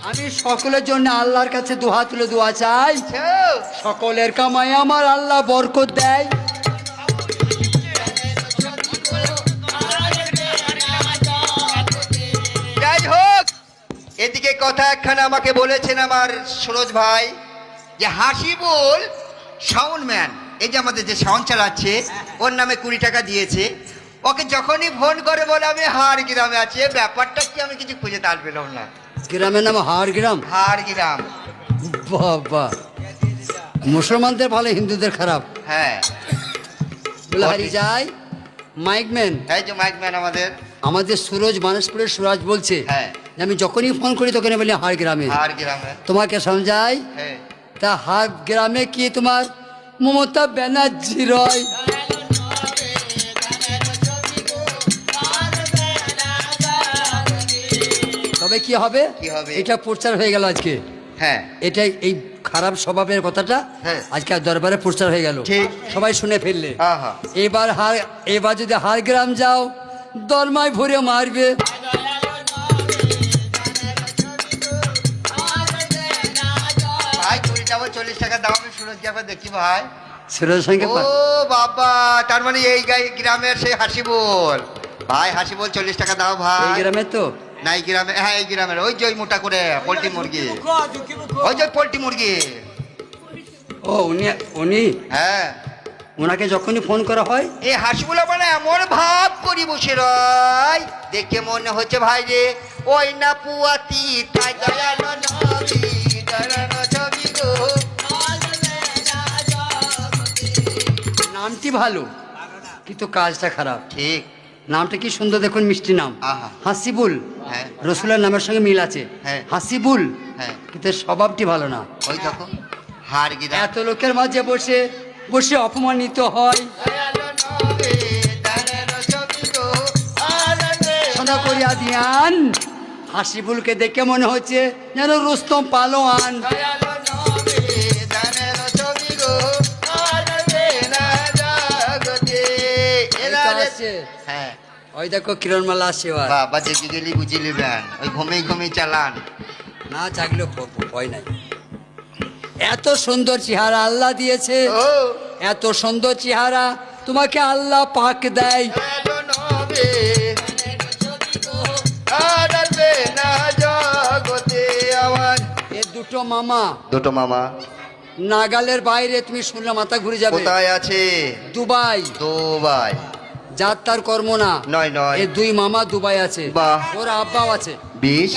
আমি সকলের জন্য আল্লাহর কাছে দুহাত তুলে দোয়া চাই, সকলের কামাই আমার আল্লাহ বরকত দেয়। যাই হোক, এদিকে কথা একখানা আমাকে বলেছেন আমার সুরজ ভাই, যে হাসিবুল সাউন্ড ম্যান, এই যে আমাদের যে সাউন্ড চালাচ্ছে, ওর নামে 20 টাকা দিয়েছে। ওকে যখনই ফোন করে বলে আমি হাড় গ্রামে আছি, ব্যাপারটা কি আমি কিছু খুঁজে তাল পেলাম না। গ্রামের নাম হাড় গ্রাম? হাড় গ্রাম। বাবা, মুসলমানদের ভালো, হিন্দুদের খারাপ। হ্যাঁ, বলে হারিয়ে যায় মাইকম্যান। এই যে মাইকম্যান আমাদের সুরজ মানসপুরের সুরাজ বলছে, হ্যাঁ, আমি যখনই ফোন করি তখনই বলি হাড় গ্রামে। হাড় গ্রামে তোমাকে সমঝাই, হ্যাঁ। তা হাড় গ্রামে কি তোমার মমতা ব্যানার্জি রয়? তবে কি হবে, এটা প্রচার হয়ে গেল আজকে। হ্যাঁ, এটাই এই খারাপ স্বভাবের কথাটা হ্যাঁ, আজকে দরবারে প্রচার হয়ে গেল, ঠিক। সবাই শুনে ফেললে। আহা। এবার যদি হাড় গ্রাম যাও, দরমায় ভরে মারবে। ভাই 20 টাকা 40 টাকা দাও, আমি সুরজকে একবার দেখি ভাই। সুরজের সঙ্গে ও বাবা, তার মানে এই গ্রামের সেই হাসিবুল ভাই। হাসিবুল 40 টাকা দাও ভাই। এই গ্রামে তো নাই গ্রামে? হ্যাঁ, এই গ্রামের ওই যে ওই মোটা করে পোল্ট্রি মুরগি, ওই যে পোল্ট্রি মুরগি। ও উনি হ্যাঁ, ওনাকে যখনই ফোন করা হয়, এই হাসিবুল মানে এমন ভাব করি বসে রয়, দেখে মনে হচ্ছে ভাই রে ওই না পুয়াতি তাই দয়ালো নবী, দয়ালো ছবি গো। নামটি ভালো কিন্তু কাজটা খারাপ। ঠিক, নামটা কি সুন্দর দেখুন, মিষ্টি নাম। আহা। হাসিবুল, হ্যাঁ, রসুলের নামের সঙ্গে মিল আছে। হ্যাঁ। হাসিবুল, হ্যাঁ, কিন্তু এর স্বভাবটি ভালো না। ওই দেখো হাড় গ্রাম। এত লোকের মাঝে বসে বসে অপমানিত হয়। সোনা করিয়া দিয়ান, হাসিবুলকে দেখে মনে হচ্ছে যেন রুস্তম পালোয়ান। হ্যাঁ, ওই দেখো কিরণমালা আসছে। বাবা দেখে গেলি বুঝিলি ব্যান, ওই ঘুমেই ঘুমেই চালান। না জাগলেও ভয় নাই। এত সুন্দর চেহারা আল্লাহ দিয়েছে, ও এত সুন্দর চেহারা তোমাকে আল্লাহ পাক দেয়। দুটো মামা, দুটো মামা নাগালের বাইরে, তুমি শুনলে মাথা ঘুরে যাবে। কোথায় আছে? দুবাই। দুবাই? যার তার কর্ম না, নয় নয়, এই দুই মামা দুবাই আছে। বাহ, ওর আব্বাও আছে। 20